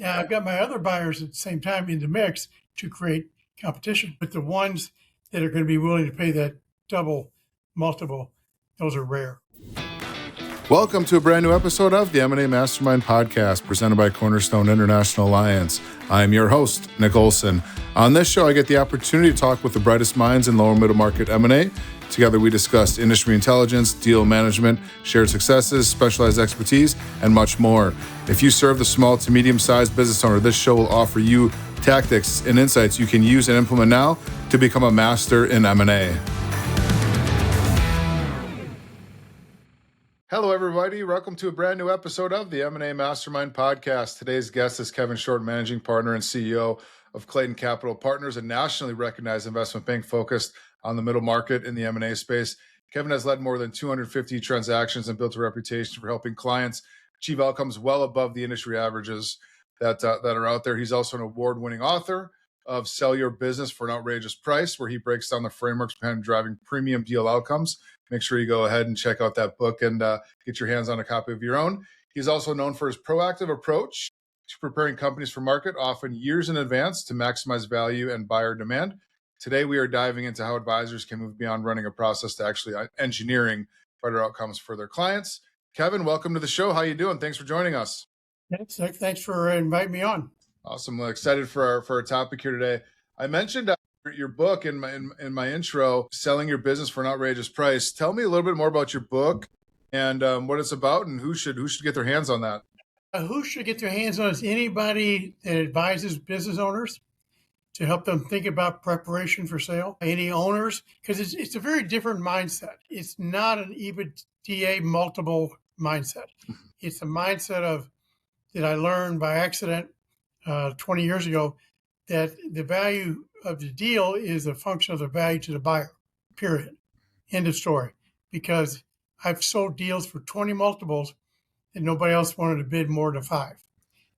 Now I've got my other buyers at the same time in the mix to create competition. But the ones that are going to be willing to pay that double multiple, those are rare. Welcome to a brand new episode of the M&A Mastermind Podcast presented by Cornerstone International Alliance. I am your host, Nick Olsen. On this show, I get the opportunity to talk with the brightest minds in lower middle market M&A. Together, we discuss industry intelligence, deal management, shared successes, specialized expertise, and much more. If you serve the small to medium-sized business owner, this show will offer you tactics and insights you can use and implement now to become a master in M&A. Hello, everybody. Welcome to a brand new episode of the M&A Mastermind Podcast. Today's guest is Kevin Short, Managing Partner and CEO of Clayton Capital Partners, a nationally recognized investment bank focused on the middle market in the M&A space. Kevin has led more than 250 transactions and built a reputation for helping clients achieve outcomes well above the industry averages that are out there. He's also an award-winning author of Sell Your Business for an Outrageous Price, where he breaks down the frameworks behind driving premium deal outcomes. Make sure you go ahead and check out that book and get your hands on a copy of your own. He's also known for his proactive approach to preparing companies for market, often years in advance, to maximize value and buyer demand. Today, we are diving into how advisors can move beyond running a process to actually engineering better outcomes for their clients. Kevin, welcome to the show. How you doing? Thanks for joining us. Thanks for inviting me on. Awesome. Well, excited for our topic here today. I mentioned your book in my intro, Selling Your Business for an Outrageous Price. Tell me a little bit more about your book and what it's about, and who should get their hands on that. Who should get their hands on it is anybody that advises business owners to help them think about preparation for sale. Any owners, because it's a very different mindset. It's not an EBITDA multiple mindset. It's a mindset of that I learned by accident 20 years ago, that the value of the deal is a function of the value to the buyer, period. End of story. Because I've sold deals for 20 multiples and nobody else wanted to bid more than 5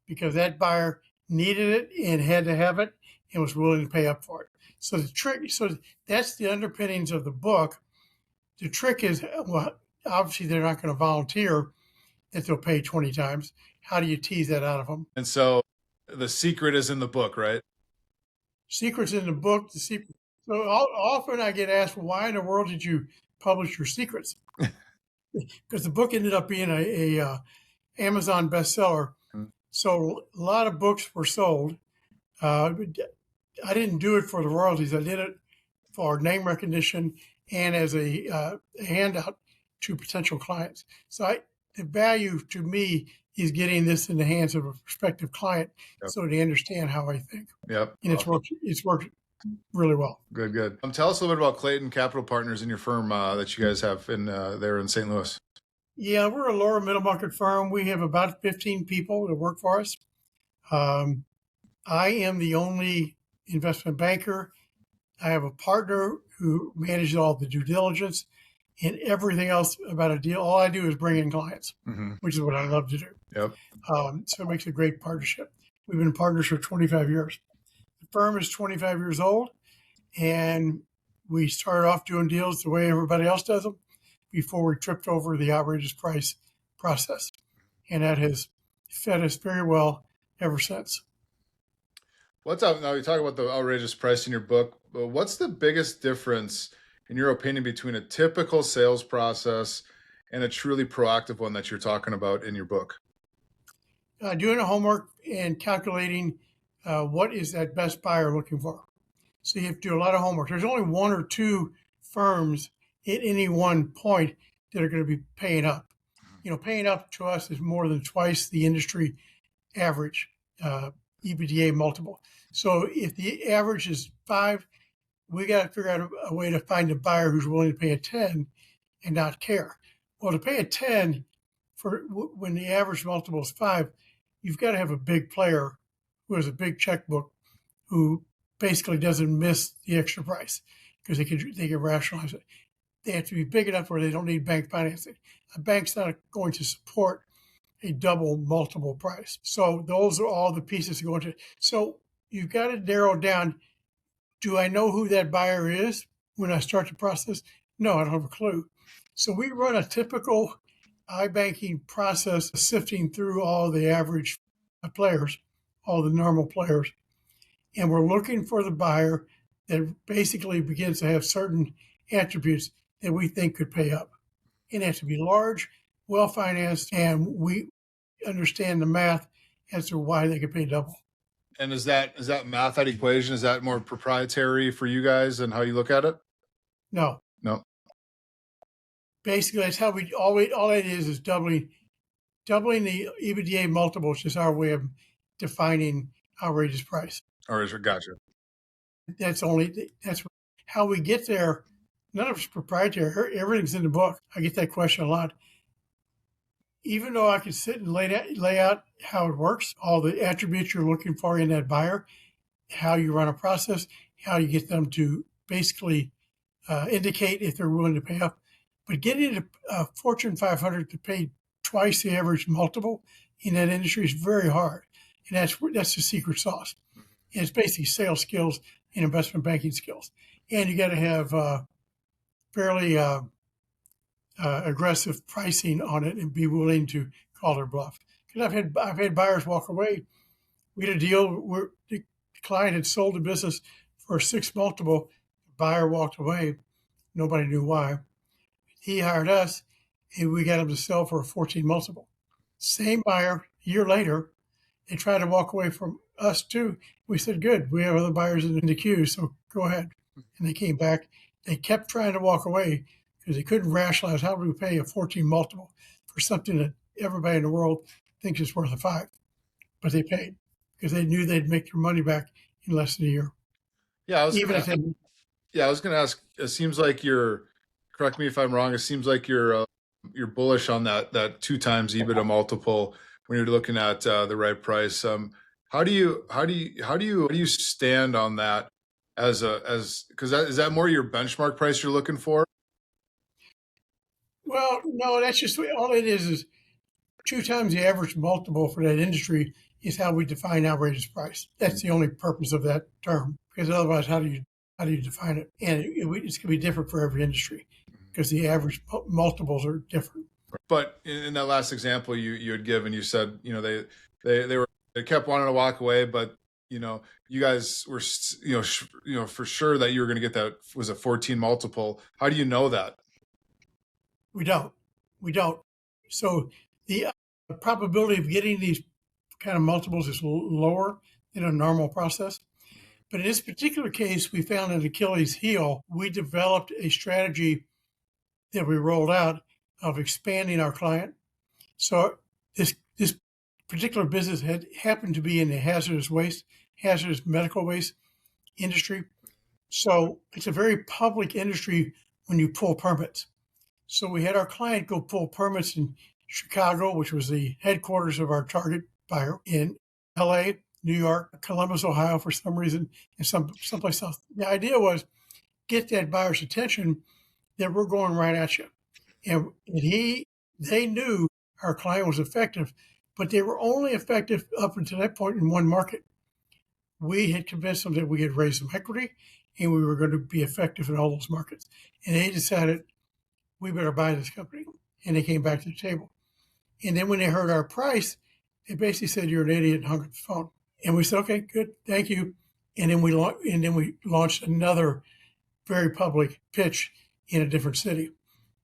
because that buyer needed it and had to have it and was willing to pay up for it. So that's the underpinnings of the book. The trick is, well, obviously they're not going to volunteer that they'll pay 20 times. How do you tease that out of them? And so the secret is in the book, right? Secret's in the book. So often I get asked, well, why in the world did you publish your secrets? Because the book ended up being a Amazon bestseller. So a lot of books were sold. I didn't do it for the royalties. I did it for name recognition and as a handout to potential clients. So the value to me is getting this in the hands of a prospective client, so they understand how I think. Yep. And it's worked really well. Good. Tell us a little bit about Clayton Capital Partners and your firm that you guys have there in St. Louis. Yeah, we're a lower middle market firm. We have about 15 people that work for us. I am the only investment banker. I have a partner who manages all the due diligence and everything else about a deal. All I do is bring in clients, which is what I love to do. Yep. So it makes a great partnership. We've been partners for 25 years. The firm is 25 years old, and we started off doing deals the way everybody else does them before we tripped over the outrageous price process. And that has fed us very well ever since. Now you talk about the outrageous price in your book. What's the biggest difference, in your opinion, between a typical sales process and a truly proactive one that you're talking about in your book? Doing the homework and calculating what is that best buyer looking for. So you have to do a lot of homework. There's only 1 or 2 firms at any one point that are going to be paying up. Paying up to us is more than twice the industry average EBITDA multiple. So if the average is 5, we got to figure out a way to find a buyer who's willing to pay a 10 and not care. Well, to pay a 10 for when the average multiple is 5, you've got to have a big player who has a big checkbook who basically doesn't miss the extra price because they can rationalize it. They have to be big enough where they don't need bank financing. A bank's not going to support a double multiple price. So those are all the pieces that go into it. So you've got to narrow down, do I know who that buyer is when I start the process? No, I don't have a clue. So we run a typical iBanking process, sifting through all the average players all the normal players. And we're looking for the buyer that basically begins to have certain attributes that we think could pay up. It has to be large, well-financed, and we understand the math as to why they could pay double. And is that math, that equation, is that more proprietary for you guys and how you look at it? No. Basically, that's how all it is doubling the EBITDA multiple. It's just our way of defining outrageous price. Gotcha. That's how we get there. None of it's proprietary. Everything's in the book. I get that question a lot. Even though I could sit and lay out how it works, all the attributes you're looking for in that buyer, how you run a process, how you get them to basically indicate if they're willing to pay up. But getting a Fortune 500 to pay twice the average multiple in that industry is very hard. And that's the secret sauce. And it's basically sales skills and investment banking skills. And you got to have fairly aggressive pricing on it and be willing to call their bluff. Because I've had buyers walk away. We had a deal where the client had sold the business for a 6 multiple. The buyer walked away. Nobody knew why. He hired us, and we got him to sell for a 14 multiple. Same buyer, a year later, they tried to walk away from us too. We said, good, we have other buyers in the queue, so go ahead. And they came back. They kept trying to walk away because they couldn't rationalize how do we pay a 14 multiple for something that everybody in the world thinks is worth a 5. But they paid because they knew they'd make their money back in less than a year. Yeah, I was going to ask, it seems like correct me if I'm wrong, it seems like you're bullish on that 2 times EBITDA multiple when you're looking at the right price. How do you stand on that because is that more your benchmark price you're looking for? Well, no, that's just all it is 2 times the average multiple for that industry is how we define outrageous price. That's the only purpose of that term, because otherwise, how do you define it? And it's going to be different for every industry because the average multiples are different. But in that last example you had given, you said they kept wanting to walk away, but you guys were for sure that you were going to get that was a 14 multiple. How do you know that? We don't. So the probability of getting these kind of multiples is lower than a normal process. But in this particular case, we found an Achilles heel. We developed a strategy that we rolled out of expanding our client. So this particular business had happened to be in the hazardous medical waste industry. So it's a very public industry when you pull permits. So we had our client go pull permits in Chicago, which was the headquarters of our target buyer, in LA, New York, Columbus, Ohio, for some reason, and someplace else. The idea was get that buyer's attention that we're going right at you. And they knew our client was effective, but they were only effective up until that point in one market. We had convinced them that we had raised some equity and we were going to be effective in all those markets. And they decided we better buy this company. And they came back to the table. And then when they heard our price, they basically said, you're an idiot, and hung up the phone. And we said, okay, good, thank you. And then we launched another very public pitch in a different city.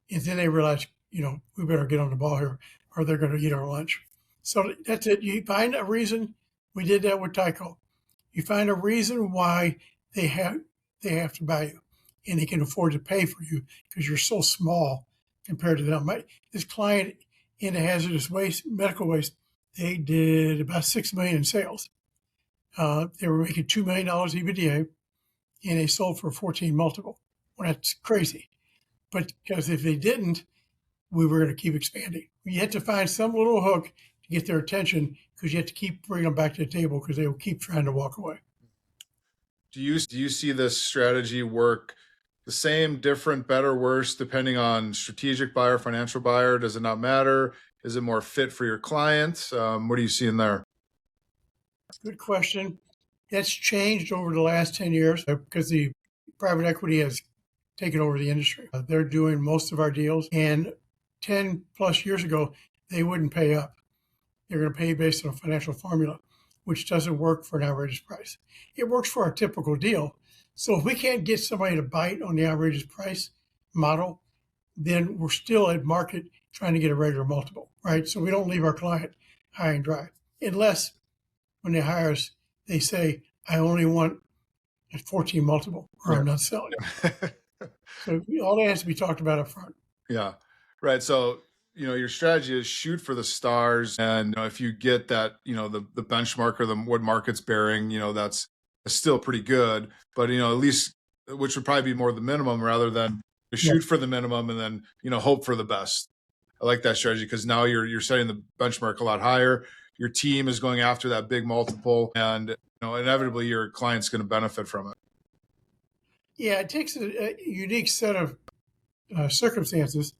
And then they realized, we better get on the ball here or they're going to eat our lunch. So that's it. You find a reason. We did that with Tyco. You find a reason why they have to buy you and they can afford to pay for you because you're so small compared to them. This client in the hazardous waste, medical waste, they did about $6 million in sales. They were making $2 million EBITDA and they sold for a 14 multiple. Well, that's crazy. But because if they didn't, we were going to keep expanding. You had to find some little hook to get their attention because you have to keep bringing them back to the table because they will keep trying to walk away. Do you see this strategy work the same, different, better, worse, depending on strategic buyer, financial buyer? Does it not matter? Is it more fit for your clients? What are you seeing there? Good question. That's changed over the last 10 years because the private equity has taken over the industry. They're doing most of our deals. And 10 plus years ago, they wouldn't pay up. They're going to pay based on a financial formula. which doesn't work for an outrageous price. It works for our typical deal. So if we can't get somebody to bite on the outrageous price model, then we're still at market trying to get a regular multiple, right? So we don't leave our client high and dry, unless when they hire us, they say, I only want a 14 multiple or I'm not selling. So all that has to be talked about up front. Yeah, right. So, your strategy is shoot for the stars. And if you get that, the benchmark or what market's bearing, that's still pretty good. But, at least, which would probably be more the minimum rather than shoot for the minimum and then, hope for the best. I like that strategy because now you're setting the benchmark a lot higher. Your team is going after that big multiple, and inevitably your client's going to benefit from it. Yeah, it takes a unique set of circumstances.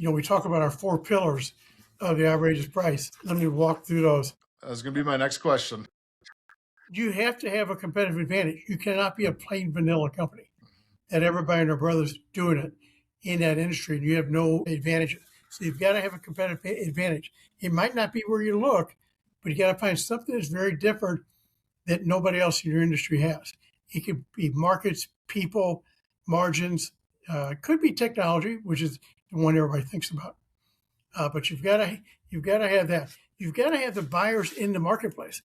We talk about our 4 pillars of the outrageous price. Let me walk through those. That was going to be my next question. You have to have a competitive advantage. You cannot be a plain vanilla company that everybody and their brother's doing it in that industry and you have no advantages. So you've got to have a competitive advantage. It might not be where you look, but you got to find something that's very different that nobody else in your industry has. It could be markets, people, margins. Could be technology, which is the one everybody thinks about. But you've got to have that. You've got to have the buyers in the marketplace.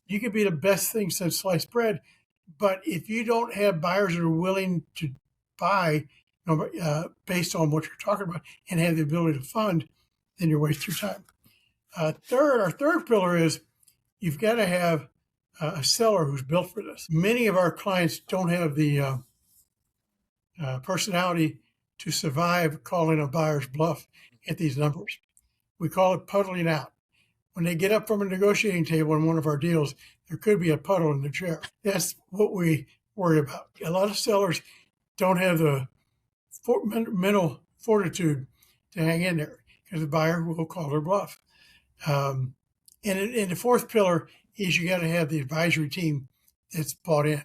You could be the best thing since sliced bread, but if you don't have buyers that are willing to buy based on what you're talking about and have the ability to fund, then you're wasting your time. Our third pillar is you've got to have a seller who's built for this. Many of our clients don't have the personality to survive calling a buyer's bluff at these numbers. We call it puddling out. When they get up from a negotiating table in one of our deals, there could be a puddle in the chair. That's what we worry about. A lot of sellers don't have the mental fortitude to hang in there because the buyer will call their bluff. And the fourth pillar is you got to have the advisory team that's bought in.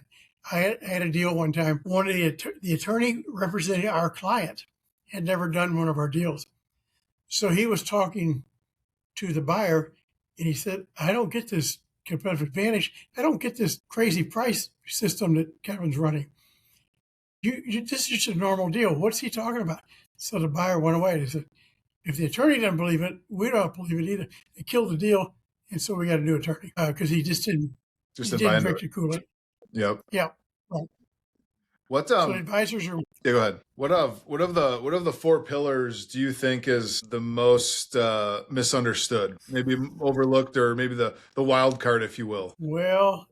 I had a deal one time. One of the attorney representing our client had never done one of our deals. So he was talking to the buyer and he said, I don't get this competitive advantage. I don't get this crazy price system that Kevin's running. This is just a normal deal. What's he talking about? So the buyer went away. He said, if the attorney doesn't believe it, we don't believe it either. They killed the deal. And so we got a new attorney because he didn't drink the Kool-Aid. Yep. Yeah. Right. What so the advisors are. Yeah, go ahead. What of the 4 pillars do you think is the most misunderstood, maybe overlooked, or maybe the wild card, if you will? Well,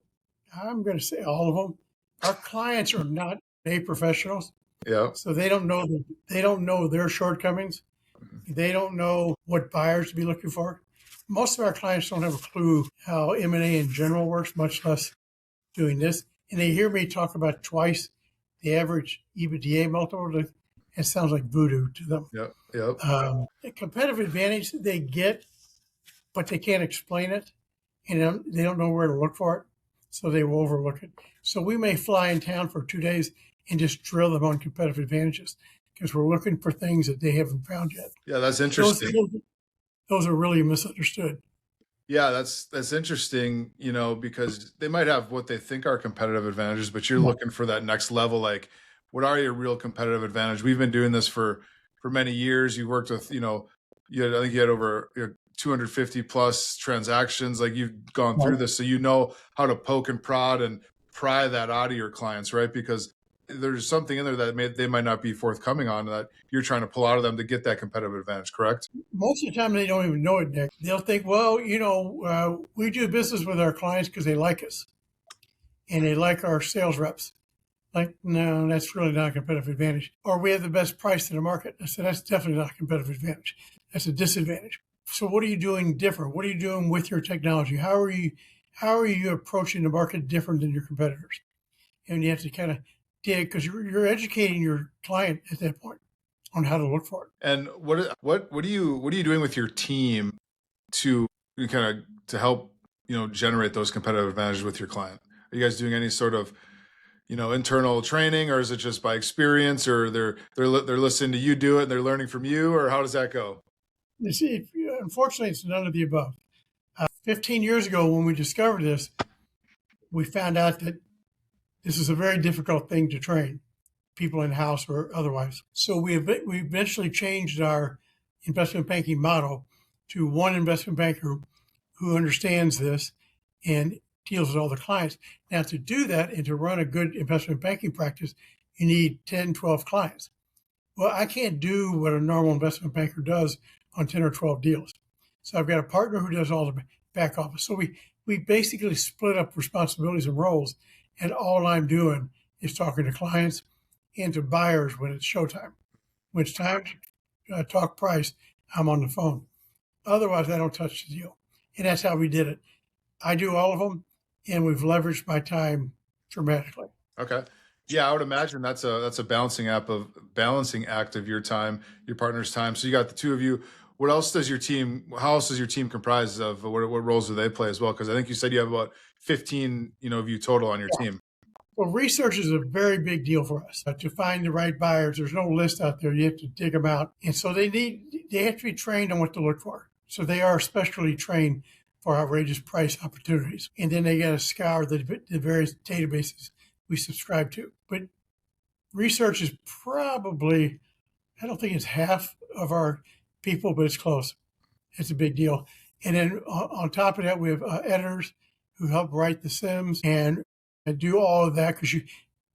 I'm going to say all of them. Our clients are not M&A professionals. Yeah. So they don't know their shortcomings. They don't know what buyers to be looking for. Most of our clients don't have a clue how M&A in general works, much less doing this. And they hear me talk about twice the average EBITDA multiple. It sounds like voodoo to them. Yep. The competitive advantage they get, but they can't explain it. And they don't know where to look for it. So they will overlook it. So we may fly in town for 2 days and just drill them on competitive advantages because we're looking for things that they haven't found yet. Yeah, that's interesting. Those are really misunderstood. Yeah, that's interesting, because they might have what they think are competitive advantages, but you're looking for that next level. Like, what are your real competitive advantage? We've been doing this for many years. You worked with, I think you had over 250 plus transactions. Like, you've gone through this, so you know how to poke and prod and pry that out of your clients, right? Because there's something in there that they might not be forthcoming on that you're trying to pull out of them to get that competitive advantage, correct? Most of the time they don't even know it, Nick. They'll think, well, we do business with our clients because they like us and they like our sales reps. Like, no, that's really not a competitive advantage. Or we have the best price in the market. I said, that's definitely not a competitive advantage. That's a disadvantage. So what are you doing different? What are you doing with your technology? How are you approaching the market different than your competitors? And you have to kind of dig because you're educating your client at that point on how to look for it. And what are you doing with your team to help generate those competitive advantages with your client? Are you guys doing any sort of internal training, or is it just by experience, or they're listening to you do it and they're learning from you, or how does that go? Unfortunately, it's none of the above. 15 years ago, when we discovered this, we found out that this is a very difficult thing to train people in-house or otherwise. So we eventually changed our investment banking model to one investment banker who understands this and deals with all the clients. Now, to do that and to run a good investment banking practice, you need 10, 12 clients. Well, I can't do what a normal investment banker does on 10 or 12 deals. So I've got a partner who does all the back office. So we basically split up responsibilities and roles, and all I'm doing is talking to clients and to buyers when it's showtime. When it's time to talk price, I'm on the phone. Otherwise, I don't touch the deal. And that's how we did it. I do all of them, and we've leveraged my time dramatically. Okay. Yeah, I would imagine that's a balancing act of your time, your partner's time. So you got the two of you. How else does your team comprise of? What roles do they play as well? Because I think you said you have about 15, of you total on your team. Well, research is a very big deal for us to find the right buyers. There's no list out there. You have to dig them out. And so they have to be trained on what to look for. So they are specially trained for outrageous price opportunities. And then they got to scour the various databases we subscribe to. But research is probably, I don't think it's half of our people, but it's close. It's a big deal. And then on top of that, we have editors who help write the sims and do all of that, because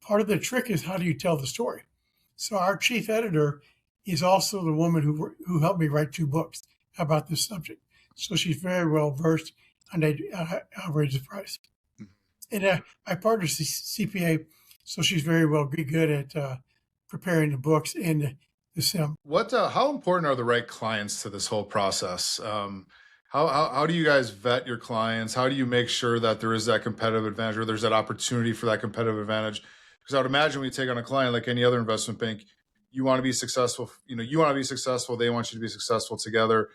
part of the trick is, how do you tell the story? So our chief editor is also the woman who helped me write 2 books about this subject. So she's very well versed on outrageous price. And my partner's CPA, so she's very well good at preparing the books and the sim. How important are the right clients to this whole process? How do you guys vet your clients? How do you make sure that there is that competitive advantage, or there's that opportunity for that competitive advantage? Because I would imagine when you take on a client like any other investment bank, you want to be successful. You want to be successful. They want you to be successful together.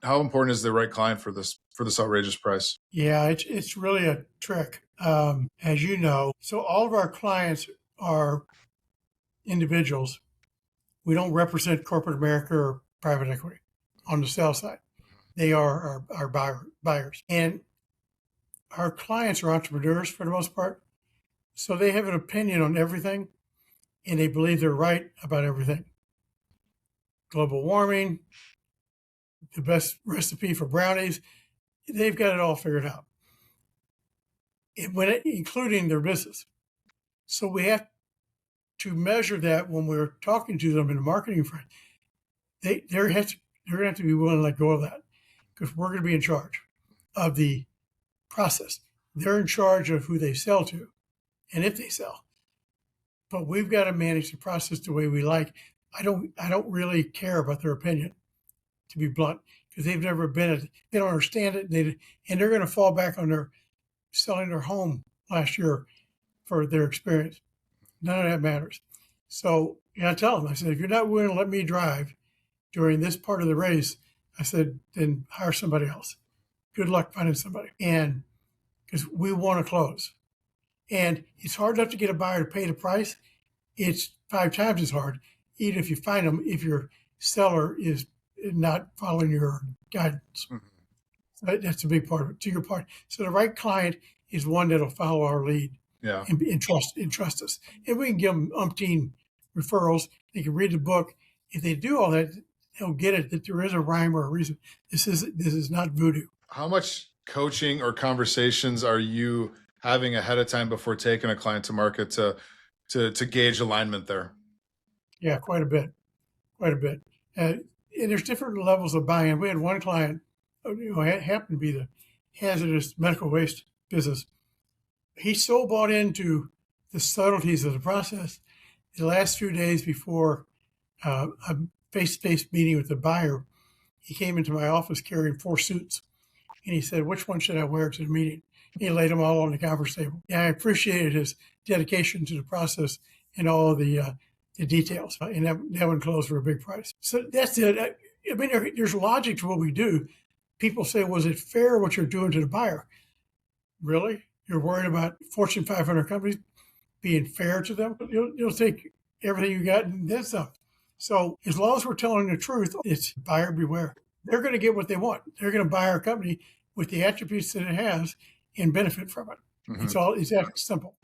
How important is the right client for this outrageous price? Yeah, it's really a trick, as you know. So all of our clients are individuals. We don't represent corporate America or private equity on the sell side. They are our buyers. And our clients are entrepreneurs for the most part. So they have an opinion on everything, and they believe they're right about everything. Global warming, the best recipe for brownies, they've got it all figured out, including their business. So we have to measure that when we're talking to them in the marketing front. They're going to have to be willing to let go of that, because we're going to be in charge of the process. They're in charge of who they sell to and if they sell. But we've got to manage the process the way we like. I don't really care about their opinion, to be blunt, because they've never been it. They don't understand it. And they're going to fall back on their selling their home last year for their experience. None of that matters. So I tell them, I said, if you're not willing to let me drive during this part of the race, I said, then hire somebody else. Good luck finding somebody. And because we want to close. And it's hard enough to get a buyer to pay the price. It's 5 times as hard, even if you find them, if your seller is not following your guidance. Mm-hmm. That's a big part of it, to your point. So the right client is one that'll follow our lead. Yeah. And trust us. And we can give them umpteen referrals. They can read the book. If they do all that, they'll get it, that there is a rhyme or a reason. This is not voodoo. How much coaching or conversations are you having ahead of time before taking a client to market to gauge alignment there? Yeah, quite a bit. And there's different levels of buy-in. We had one client, happened to be the hazardous medical waste business. He so bought into the subtleties of the process. The last few days before a face-to-face meeting with the buyer, he came into my office carrying 4 suits. And he said, which one should I wear to the meeting? He laid them all on the conference table. And I appreciated his dedication to the process and all of the details. And that one closed for a big price. So that's it. I mean, there's logic to what we do. People say, was it fair what you're doing to the buyer? Really? You're worried about Fortune 500 companies being fair to them? You'll take everything you got and then some. So as long as we're telling the truth, it's buyer beware. They're going to get what they want. They're going to buy our company with the attributes that it has and benefit from it. Mm-hmm. It's that simple.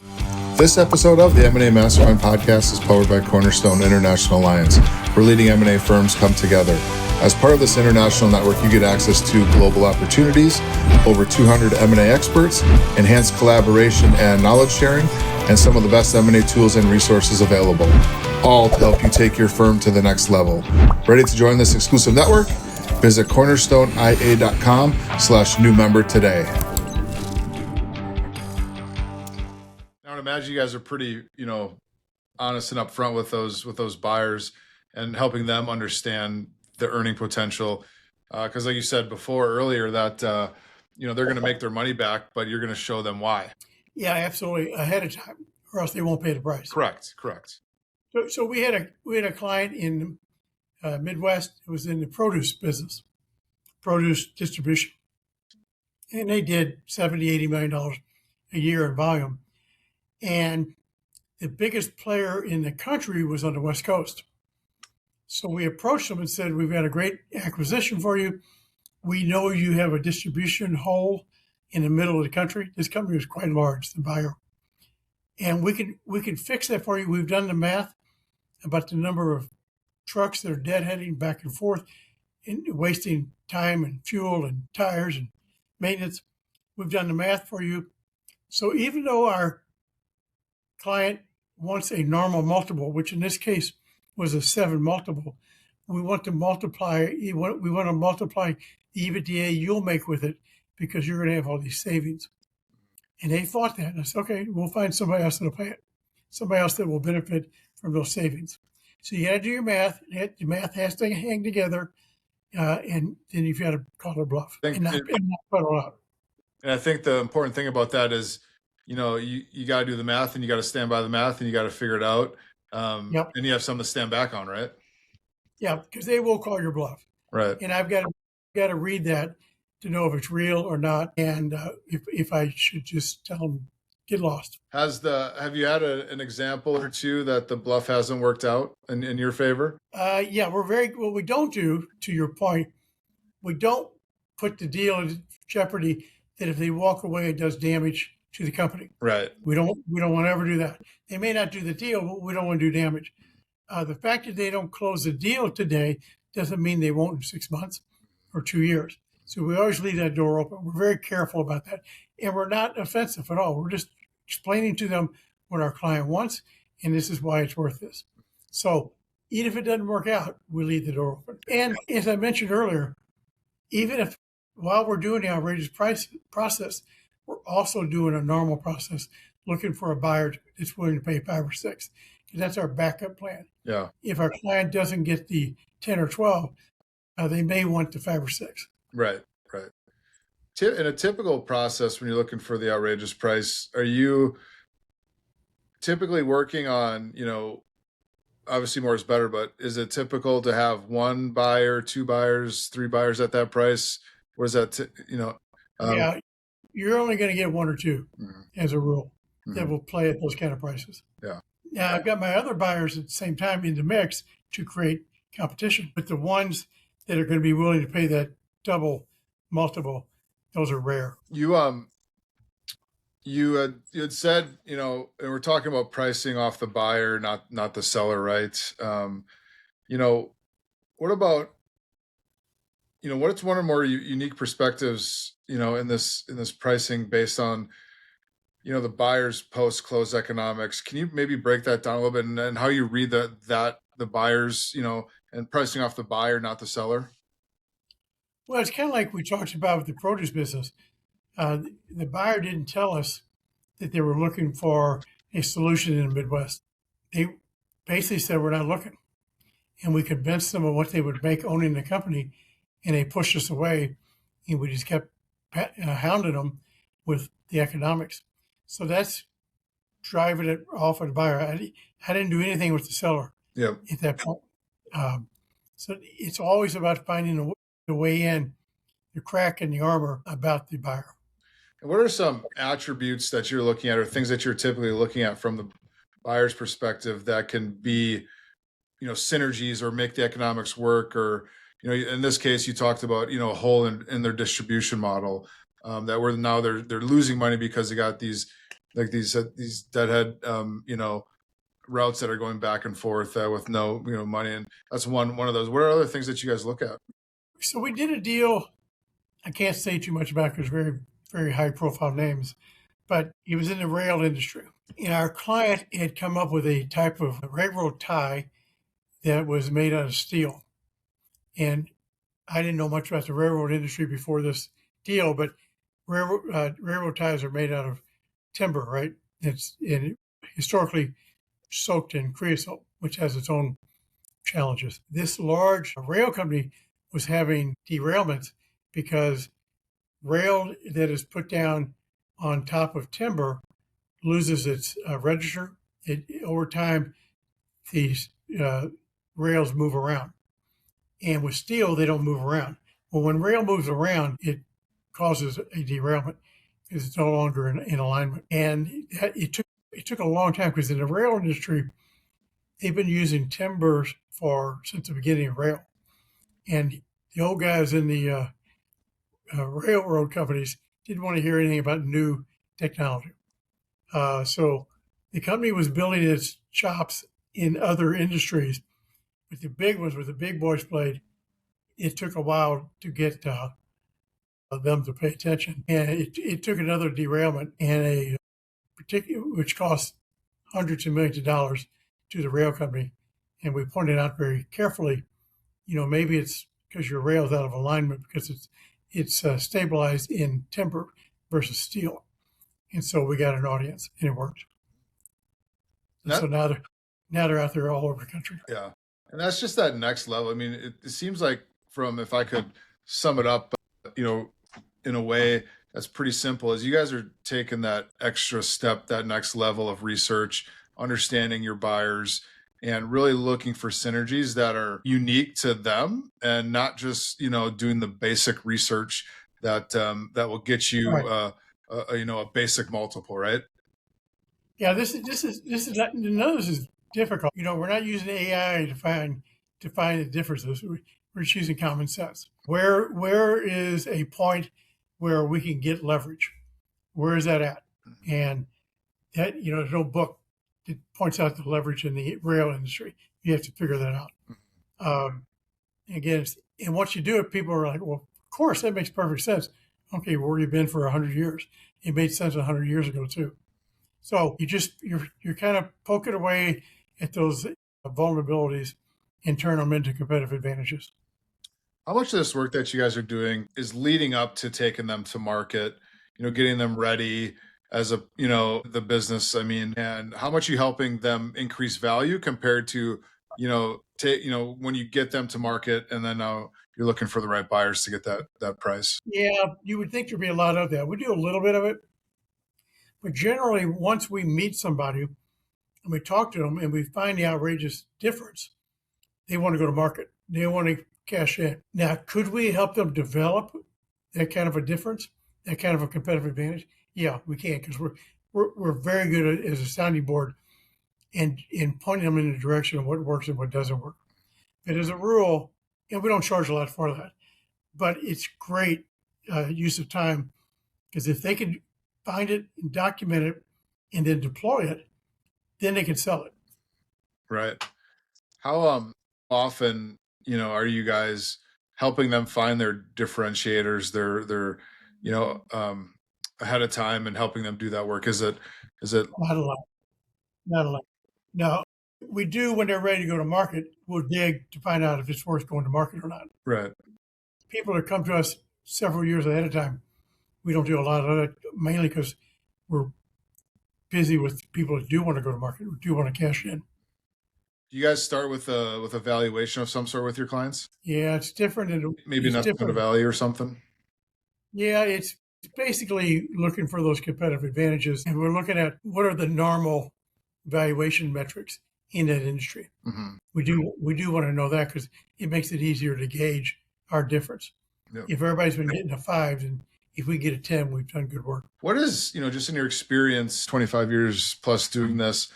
This episode of the M&A Mastermind Podcast is powered by Cornerstone International Alliance, where leading M&A firms come together. As part of this international network, you get access to global opportunities, over 200 M&A experts, enhanced collaboration and knowledge sharing, and some of the best M&A tools and resources available, all to help you take your firm to the next level. Ready to join this exclusive network? Visit cornerstoneia.com/new member today. Now, I imagine you guys are pretty, honest and upfront with those buyers and helping them understand the earning potential. Because like you said earlier, that, they're going to make their money back, but you're going to show them why. Yeah, absolutely. Ahead of time, or else they won't pay the price. Correct. So we had a client in Midwest. It was in the produce business, produce distribution, and they did $70-80 million a year in volume. And the biggest player in the country was on the West Coast. So we approached them and said, "We've got a great acquisition for you. We know you have a distribution hole in the middle of the country." This company was quite large, the buyer. "And we can fix that for you. We've done the math about the number of trucks that are deadheading back and forth and wasting time and fuel and tires and maintenance. We've done the math for you. So even though our client wants a normal multiple, which in this case was a 7 multiple, we want to multiply the EBITDA you'll make with it, because you're going to have all these savings." And they thought that. And I said, "Okay, we'll find somebody else that'll pay it. Somebody else that will benefit from those savings." So you got to do your math. The math has to hang together. And then you've got to call it a bluff and not put it out. And I think the important thing about that is, you got to do the math, and you got to stand by the math, and you got to figure it out. Yep. And you have something to stand back on, right? Yeah, because they will call your bluff. Right. And I've got to read that to know if it's real or not, and if I should just tell them, get lost. Have you had an example or two that the bluff hasn't worked out in your favor? Yeah, what we don't do, to your point, we don't put the deal in jeopardy that if they walk away, it does damage to the company. Right. We don't want to ever do that. They may not do the deal, but we don't want to do damage. The fact that they don't close the deal today doesn't mean they won't in 6 months or 2 years. So we always leave that door open. We're very careful about that. And we're not offensive at all. We're just explaining to them what our client wants, and this is why it's worth this. So even if it doesn't work out, we leave the door open. And as I mentioned earlier, even if while we're doing the outrageous price process, we're also doing a normal process, looking for a buyer that's willing to pay 5 or 6. Because that's our backup plan. Yeah. If our client doesn't get the 10 or 12, they may want the 5 or 6. Right. In a typical process, when you're looking for the outrageous price, are you typically working on, obviously more is better, but is it typical to have 1 buyer, 2 buyers, 3 buyers at that price? Or is that, Yeah, you're only going to get 1 or 2 as a rule that will play at those kind of prices. Yeah. Now, I've got my other buyers at the same time in the mix to create competition, but the ones that are going to be willing to pay that double multiple, those are rare. You had said, and we're talking about pricing off the buyer, not the seller, right? What about, what's one or more unique perspectives, in this pricing based on, the buyer's post-close economics? Can you maybe break that down a little bit, and how you read the buyers, and pricing off the buyer, not the seller? Well, it's kind of like we talked about with the produce business. The buyer didn't tell us that they were looking for a solution in the Midwest. They basically said, "We're not looking." And we convinced them of what they would make owning the company, and they pushed us away, and we just kept hounding them with the economics. So that's driving it off of the buyer. I didn't do anything with the seller at that point. So it's always about finding the way in, the crack in the armor about the buyer. And what are some attributes that you're looking at, or things that you're typically looking at from the buyer's perspective, that can be, synergies or make the economics work, or, in this case, you talked about, a hole in their distribution model, that where now they're losing money because they got these deadhead, routes that are going back and forth with no, money. And that's one of those. What are other things that you guys look at? So we did a deal. I can't say too much about it because very, very high profile names, but it was in the rail industry. And our client had come up with a type of railroad tie that was made out of steel. And I didn't know much about the railroad industry before this deal, but railroad ties are made out of timber, right? It's historically soaked in creosote, which has its own challenges. This large rail company was having derailments because rail that is put down on top of timber loses its register. Over time, these rails move around. And with steel, they don't move around. Well, when rail moves around, it causes a derailment because it's no longer in alignment. And it took a long time because in the rail industry, they've been using timbers since the beginning of rail. And the old guys in the railroad companies didn't want to hear anything about new technology. So the company was building its chops in other industries, but the big ones, where the big boys played, it took a while to get them to pay attention. And it took another derailment and which cost hundreds of millions of dollars to the rail company. And we pointed out very carefully, maybe it's because your rail's out of alignment because it's stabilized in timber versus steel. And so we got an audience and it worked. So now they're out there all over the country. Yeah. And that's just that next level. I mean, it seems like if I could sum it up, in a way that's pretty simple, is you guys are taking that extra step, that next level of research, understanding your buyers, and really looking for synergies that are unique to them, and not just doing the basic research that will get you right. A basic multiple, right? Yeah, this is difficult. We're not using AI to find the differences. We're just using common sense. Where is a point where we can get leverage? Where is that at? And that there's no book that points out the leverage in the rail industry. You have to figure that out. Again, and once you do it, people are like, "Well, of course, that makes perfect sense." Okay, where you've been for 100 years, it made sense 100 years ago too. So you're kind of poking away at those vulnerabilities and turn them into competitive advantages. How much of this work that you guys are doing is leading up to taking them to market, getting them ready as the business? I mean, and how much are you helping them increase value compared to, when you get them to market and then now you're looking for the right buyers to get that price? Yeah, you would think there'd be a lot of that. We do a little bit of it, but generally, once we meet somebody and we talk to them and we find the outrageous difference, they want to go to market. They want to cash in. Now, could we help them develop that kind of a difference, that kind of a competitive advantage? Yeah, we can, because we're very good as a sounding board and in pointing them in the direction of what works and what doesn't work. But as a rule, we don't charge a lot for that, but it's great use of time, because if they can find it and document it and then deploy it, then they can sell it. Right. How often are you guys helping them find their differentiators, their ahead of time, and helping them do that work? Is it not a lot? No, we do when they're ready to go to market. We'll dig to find out if it's worth going to market or not. Right. People that come to us several years ahead of time, we don't do a lot of that, mainly because we're busy with people that do want to go to market, who do want to cash in. Do you guys start with a valuation of some sort with your clients? Yeah, it's different. Maybe an estimate of value or something? Yeah, it's basically looking for those competitive advantages. And we're looking at what are the normal valuation metrics in that industry. Mm-hmm. We do want to know that, because it makes it easier to gauge our difference. Yep. If everybody's been getting a 5, and if we get a 10, we've done good work. What is, just in your experience, 25 years plus doing this,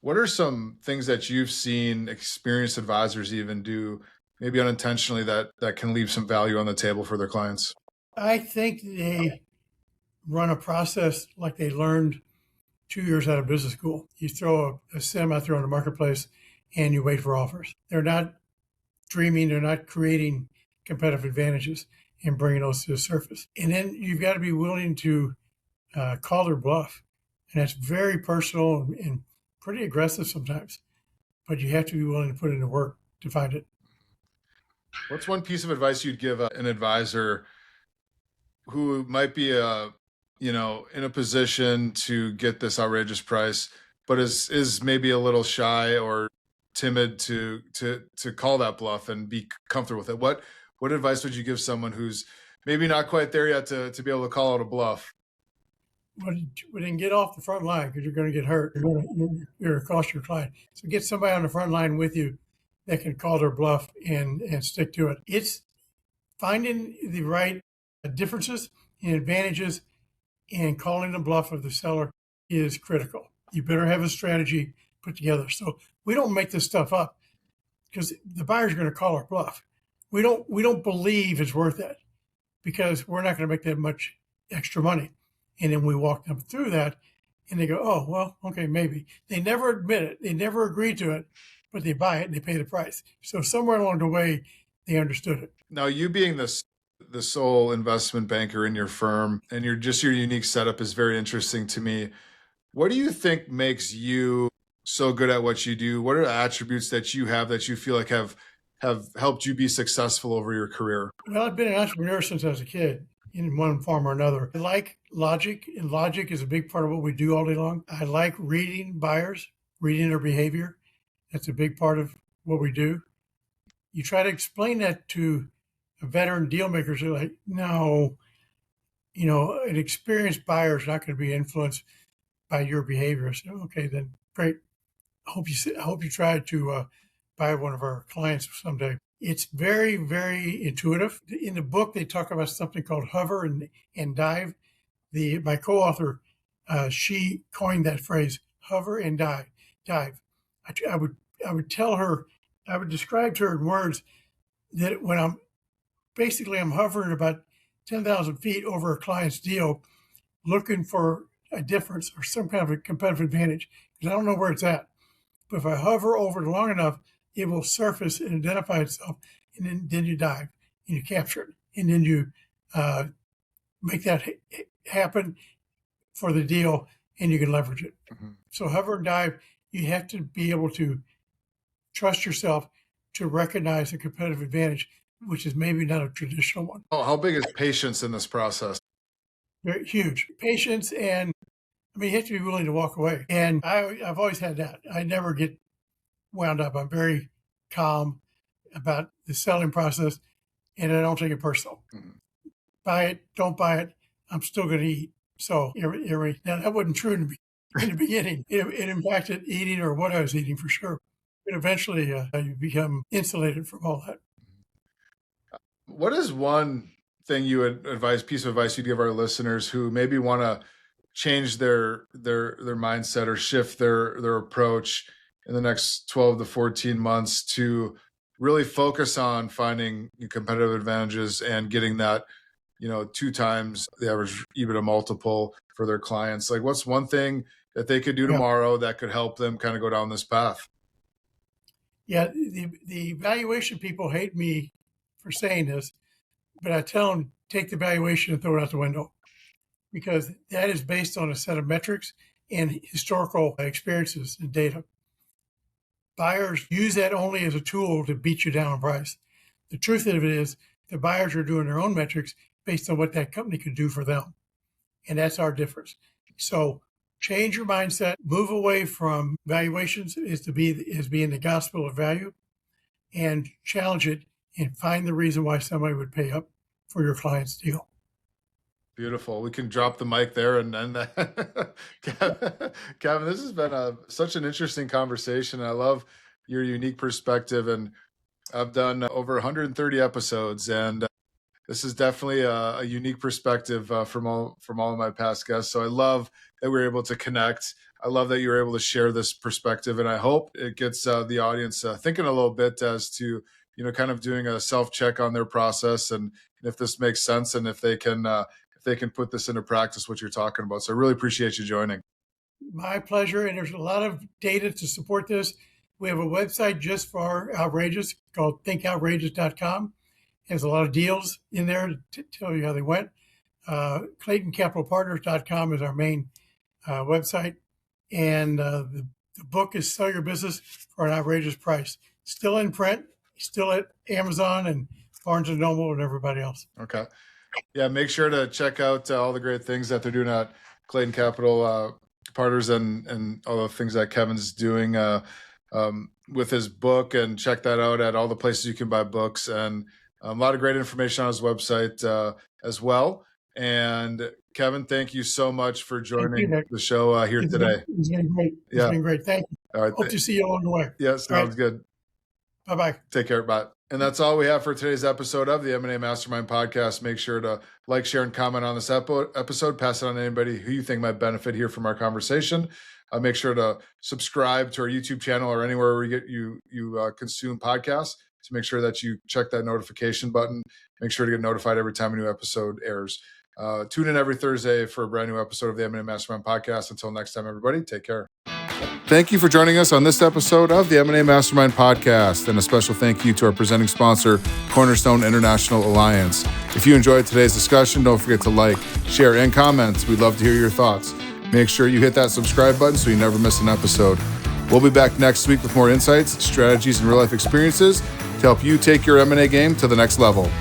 what are some things that you've seen experienced advisors even do maybe unintentionally that can leave some value on the table for their clients? I think they run a process like they learned 2 years out of business school. You throw a sim out there on the marketplace and you wait for offers. They're not dreaming, they're not creating competitive advantages and bringing those to the surface. And then you've got to be willing to call their bluff. And that's very personal and pretty aggressive sometimes. But you have to be willing to put in the work to find it. What's one piece of advice you'd give an advisor who might be in a position to get this outrageous price, but is maybe a little shy or timid to call that bluff and be comfortable with it? What advice would you give someone who's maybe not quite there yet to be able to call out a bluff? Well, then get off the front line because you're going to get hurt. You're going to cost your client. So get somebody on the front line with you that can call their bluff and stick to it. It's finding the right differences and advantages and calling the bluff of the seller is critical. You better have a strategy put together. So we don't make this stuff up because the buyer's going to call our bluff. We don't believe it's worth it because we're not going to make that much extra money. And then we walk them through that and they go, oh, well, okay, maybe. They never admit it. They never agree to it, but they buy it and they pay the price. So somewhere along the way, they understood it. Now, you being the sole investment banker in your firm and your unique setup is very interesting to me. What do you think makes you so good at what you do? What are the attributes that you have that you feel like have helped you be successful over your career? Well, I've been an entrepreneur since I was a kid in one form or another. I like logic, and logic is a big part of what we do all day long. I like reading buyers, reading their behavior. That's a big part of what we do. You try to explain that to a veteran deal makers, they're like, no, an experienced buyer is not going to be influenced by your behavior. So, okay, then great. I hope you try to buy one of our clients someday. It's very, very intuitive. In the book, they talk about something called hover and dive. My co-author, she coined that phrase, hover and dive. I would tell her, I would describe to her in words that when I'm hovering about 10,000 feet over a client's deal, looking for a difference or some kind of a competitive advantage, because I don't know where it's at. But if I hover over it long enough, it will surface and identify itself, and then you dive and you capture it, and then you make that happen for the deal, and you can leverage it. Mm-hmm. So hover and dive, you have to be able to trust yourself to recognize a competitive advantage, which is maybe not a traditional one. Oh, how big is patience in this process? Very huge. Patience, and you have to be willing to walk away. And I've always had that. I never get wound up. I'm very calm about the selling process, and I don't take it personal. Mm-hmm. Buy it, don't buy it, I'm still going to eat. So now that wasn't true in the beginning. It impacted eating or what I was eating for sure. But eventually you become insulated from all that. What is one thing you would piece of advice you'd give our listeners who maybe want to change their mindset or shift their approach in the next 12 to 14 months to really focus on finding competitive advantages and getting that, 2 times the average EBITDA multiple for their clients? Like, what's one thing that they could do tomorrow that could help them kind of go down this path? Yeah, the valuation people hate me for saying this, but I tell them, take the valuation and throw it out the window, because that is based on a set of metrics and historical experiences and data. Buyers use that only as a tool to beat you down on price. The truth of it is the buyers are doing their own metrics based on what that company could do for them. And that's our difference. So change your mindset, move away from valuations as being the gospel of value, and challenge it and find the reason why somebody would pay up for your client's deal. Beautiful. We can drop the mic there and then Kevin, this has been such an interesting conversation. I love your unique perspective, and I've done over 130 episodes, and this is definitely a unique perspective from all of my past guests. So I love that we're able to connect. I love that you're able to share this perspective, and I hope it gets the audience thinking a little bit as to kind of doing a self-check on their process and if this makes sense and if they can put this into practice, what you're talking about. So I really appreciate you joining. My pleasure. And there's a lot of data to support this. We have a website just for outrageous called thinkoutrageous.com. There's a lot of deals in there to tell you how they went. ClaytonCapitalPartners.com is our main website. And the book is Sell Your Business for an Outrageous Price. Still in print, still at Amazon and Barnes & Noble and everybody else. Okay. Yeah, make sure to check out all the great things that they're doing at Clayton Capital Partners and all the things that Kevin's doing with his book, and check that out at all the places you can buy books, and a lot of great information on his website as well. And Kevin, thank you so much for joining the show here today. It's been great. It's been great. Thank you. All right. Hope to see you along the way. Yes, sounds good. Bye-bye. Take care. Bye. And that's all we have for today's episode of the M&A Mastermind Podcast. Make sure to like, share, and comment on this episode. Pass it on to anybody who you think might benefit here from our conversation. Make sure to subscribe to our YouTube channel or anywhere where you consume podcasts to make sure that you check that notification button. Make sure to get notified every time a new episode airs. Tune in every Thursday for a brand new episode of the M&A Mastermind Podcast. Until next time, everybody, take care. Thank you for joining us on this episode of the M&A Mastermind Podcast, and a special thank you to our presenting sponsor, Cornerstone International Alliance. If you enjoyed today's discussion, don't forget to like, share, and comment. We'd love to hear your thoughts. Make sure you hit that subscribe button so you never miss an episode. We'll be back next week with more insights, strategies, and real-life experiences to help you take your M&A game to the next level.